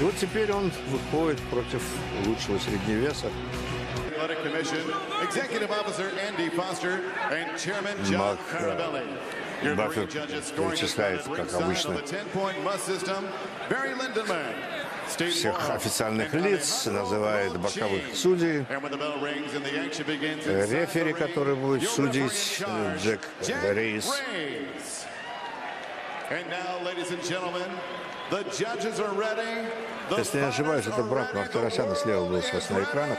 И вот теперь он выходит против лучшего средневеса. Баффер перечисляет, как обычно, всех официальных лиц, называет боковых судей. Рефери, который будет судить, Джек Рейс. Если не ошибаюсь, это брат Мартиросяна, слева был сейчас на экранах.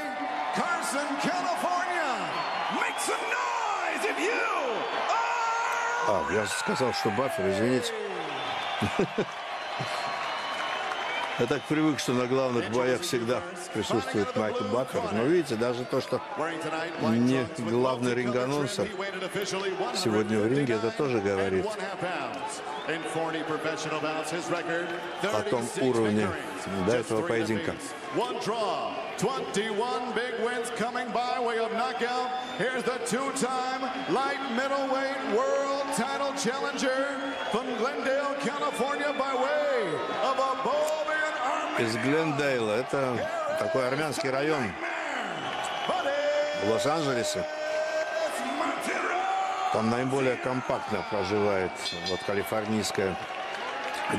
Я сказал, что Баффер, извините. Я так привык, что на главных боях всегда присутствует Майкл Баффер. Но видите, даже то, что не главный ринг-анонсер сегодня в ринге, это тоже говорит о том уровне до этого поединка. 21 big wins coming by way of knockout. Here's the two-time light middleweight world title challenger from Glendale, California, by way of Abovian Army. Из Глендейла. Это такой армянский район в Лос-Анджелесе. Там наиболее компактно проживает вот калифорнийская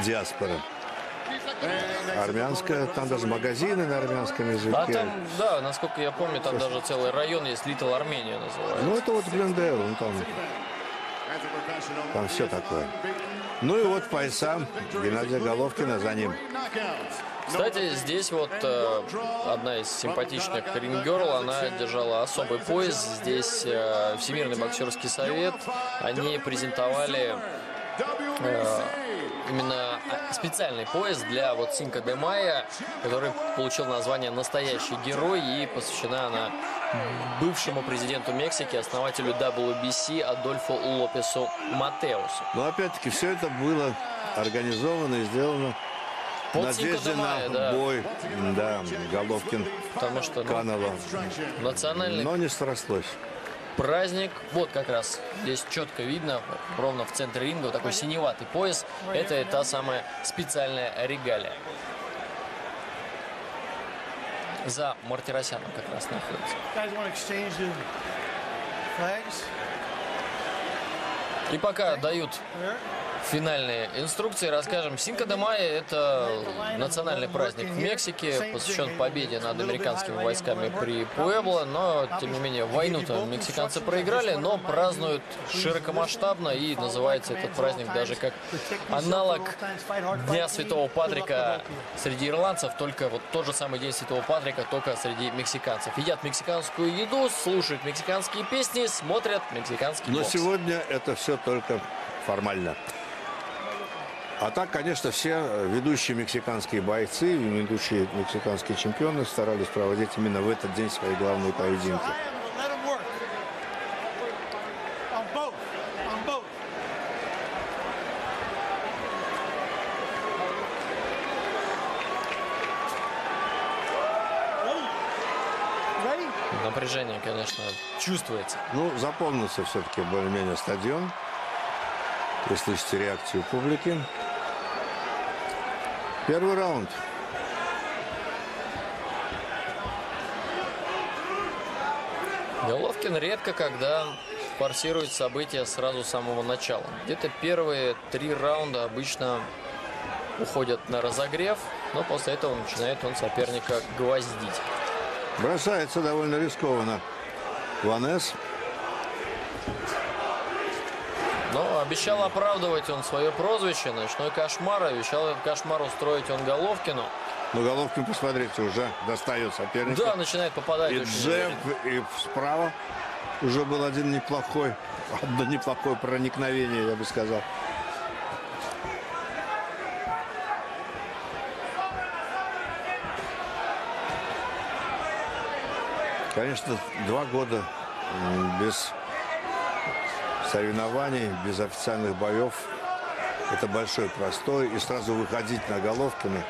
диаспора. Армянская, там даже магазины на армянском языке. А там, да, насколько я помню, там даже целый район есть, Литл Армения называется. Ну, это вот Глендейл, там все такое. Ну и вот пояса Геннадия Головкина за ним. Кстати, здесь вот одна из симпатичных ринггерл, она держала особый пояс. Здесь Всемирный боксерский совет, они презентовали именно специальный пояс для вот Синка де Майо, который получил название «Настоящий герой», и посвящена она бывшему президенту Мексики, основателю WBC Адольфо Лопесу Матеусу. Но опять-таки все это было организовано и сделано в надежде на бой. Да, Головкин, потому что Канело. Национальный... Но не срослось. Праздник, вот как раз здесь четко видно, ровно в центре ринга, вот такой синеватый пояс, это та самая специальная регалия. За Мартиросяном как раз находится. И пока дают финальные инструкции, расскажем. Синка де Майо – это национальный праздник в Мексике, посвящен победе над американскими войсками при Пуэбло, но, тем не менее, войну-то мексиканцы проиграли, но празднуют широкомасштабно, и называется этот праздник даже как аналог Дня Святого Патрика среди ирландцев, только вот тот же самый День Святого Патрика, только среди мексиканцев. Едят мексиканскую еду, слушают мексиканские песни, смотрят мексиканский бокс. Но сегодня это все только формально. А так, конечно, все ведущие мексиканские бойцы, ведущие мексиканские чемпионы старались проводить именно в этот день свои главные поединки. Напряжение, конечно, чувствуется. Ну, запомнился все-таки более-менее стадион. Вы слышите реакцию публики. Первый раунд. Головкин редко когда форсирует события сразу с самого начала. Где-то первые 3 раунда обычно уходят на разогрев, но после этого начинает он соперника гвоздить. Бросается довольно рискованно Ванес. Но обещал оправдывать он свое прозвище, ночной кошмар. Обещал этот кошмар устроить он Головкину. Но Головкин, посмотрите, уже достает соперника. Да, начинает попадать. И джеб, и справа уже был одно неплохое проникновение, я бы сказал. Конечно, 2 года без соревнований, без официальных боев. Это большой простой. И сразу выходить на Головкина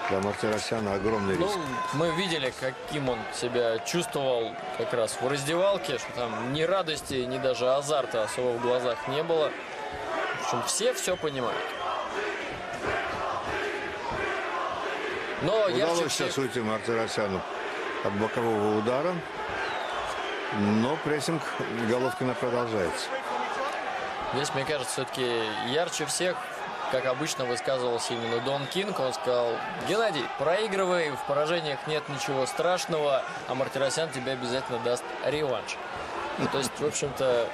для Мартиросяна огромный риск. Ну, мы видели, каким он себя чувствовал как раз в раздевалке, что там ни радости, ни даже азарта особо в глазах не было. В общем, все понимают. Но ярче Удалось всех... сейчас уйти Мартиросяну от бокового удара. Но прессинг Головкина продолжается. Здесь, мне кажется, все-таки ярче всех, как обычно, высказывался именно Дон Кинг. Он сказал: Геннадий, проигрывай, в поражениях нет ничего страшного, а Мартиросян тебе обязательно даст реванш. То есть, в общем-то,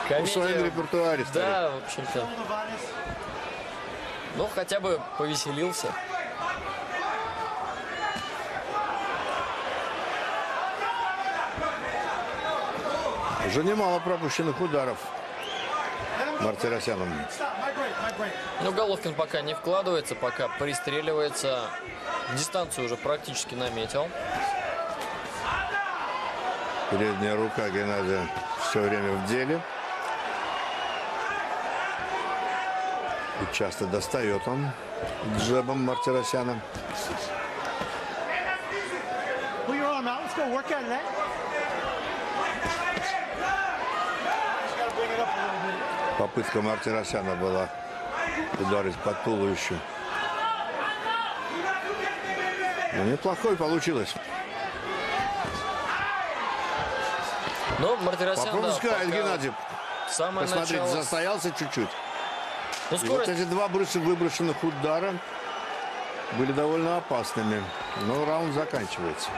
В своем репертуаре. Да, в общем-то. Ну, хотя бы повеселился. Уже немало пропущенных ударов Мартиросяном. Но Головкин пока не вкладывается, пока пристреливается. Дистанцию уже практически наметил. Передняя рука Геннадия все время в деле. И часто достает он джебом Мартиросяна. Попытка Мартиросяна была ударить под туловище. Но неплохой получилось. Но Мартиросян, Пропускает Геннадий. Самое Посмотрите, начало... застоялся чуть-чуть. Ну, И скорость... вот эти два выброшенных удара были довольно опасными. Но раунд заканчивается.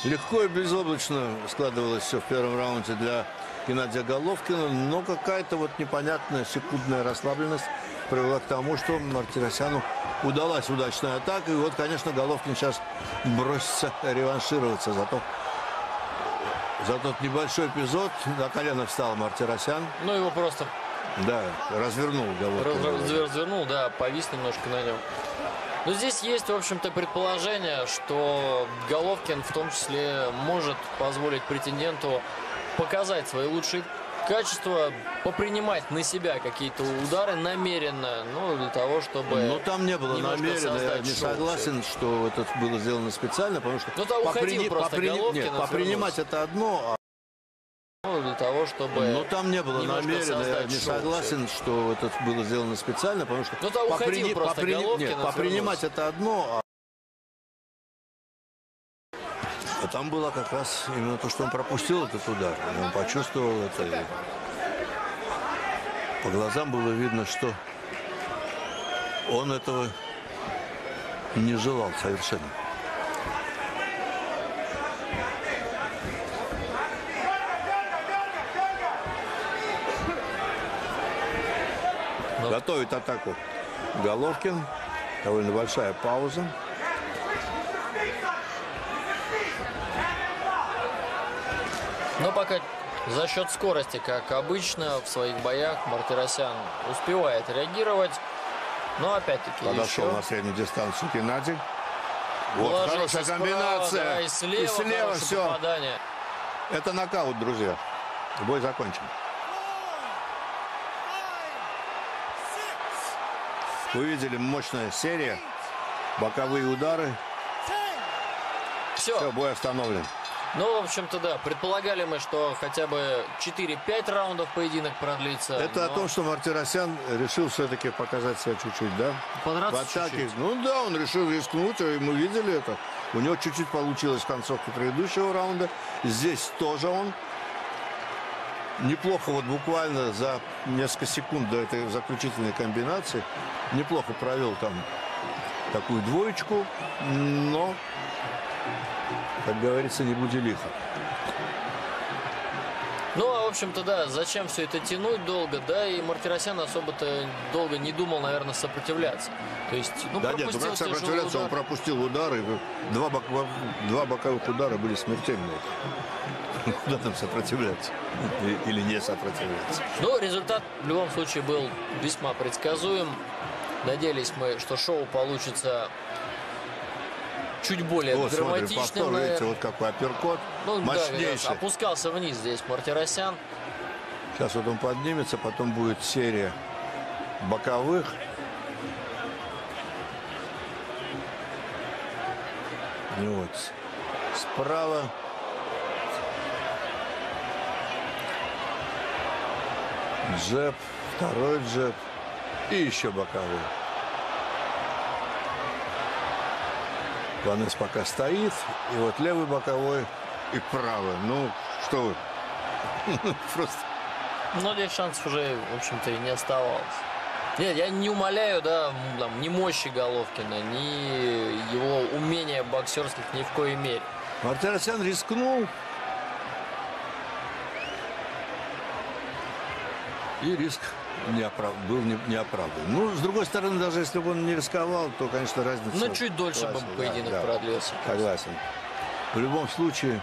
Легко и безоблачно складывалось все в первом раунде для Геннадия Головкина, но какая-то вот непонятная секундная расслабленность привела к тому, что Мартиросяну удалась удачная атака. И вот, конечно, Головкин сейчас бросится реваншироваться за тот небольшой эпизод. На колено встал Мартиросян. Ну, его просто... Да, развернул Головкин. Развернул, да, повис немножко на нем. Но здесь есть, в общем-то, предположение, что Головкин в том числе может позволить претенденту показать свои лучшие качества, попринимать на себя какие-то удары намеренно, ну, для того, чтобы... Но там не было намеренно, я не согласен, что это было сделано специально, потому что... Ну, там уходил просто Головкин. Нет, попринимать это одно, для того, чтобы... Но там не было намеренно, я не согласен, что это было сделано специально, потому что... Ну, там уходил просто Головкин. Нет, попринимать это одно, а там было как раз именно то, что он пропустил этот удар. И он почувствовал это. И по глазам было видно, что он этого не желал совершенно. Готовит атаку Головкин. Довольно большая пауза. Но пока за счет скорости, как обычно в своих боях, Мартиросян успевает реагировать. Но опять-таки подошел на среднюю дистанцию Геннадий. Вот хорошая комбинация. Справа, да, и слева все. Попадание. Это нокаут, друзья. Бой закончен. Вы видели, мощная серия. Боковые удары. Все, бой остановлен. Ну, в общем-то, да. Предполагали мы, что хотя бы 4-5 раундов поединок продлится. Это о том, что Мартиросян решил все-таки показать себя чуть-чуть, да? Подраться в атаке. чуть-чуть. Ну да, он решил рискнуть, и мы видели это. У него чуть-чуть получилось в концовке предыдущего раунда. Здесь тоже он неплохо, вот буквально за несколько секунд до этой заключительной комбинации, неплохо провел там такую двоечку, но, как говорится, не буди лихо. Ну, а в общем-то, да, зачем все это тянуть долго, да, и Мартиросян особо-то долго не думал, наверное, сопротивляться. То есть, ну, да нет, ну как сопротивляться, он пропустил удары, два боковых удара были смертельные. Куда там сопротивляться? Или не сопротивляться? Ну, результат в любом случае был весьма предсказуем. Надеялись мы, что шоу получится чуть более вот, драматичным. Смотри, повтор, видите, вот какой апперкот. Ну, мощнейший. да, опускался вниз здесь Мартиросян. Сейчас вот он поднимется, потом будет серия боковых. И вот справа. Джеб, второй джеб и еще боковой. Ванесс пока стоит, и вот левый боковой и правый. Ну, что вы? Просто. Но здесь шансов уже, в общем-то, и не оставалось. Нет, я не умаляю, да, там, ни мощи Головкина, ни его умения боксерских ни в коей мере. Мартиросян рискнул. И риск был неоправдан. Ну, с другой стороны, даже если бы он не рисковал, то, конечно, разница... Но чуть дольше бы поединок продлился. Согласен. В любом случае,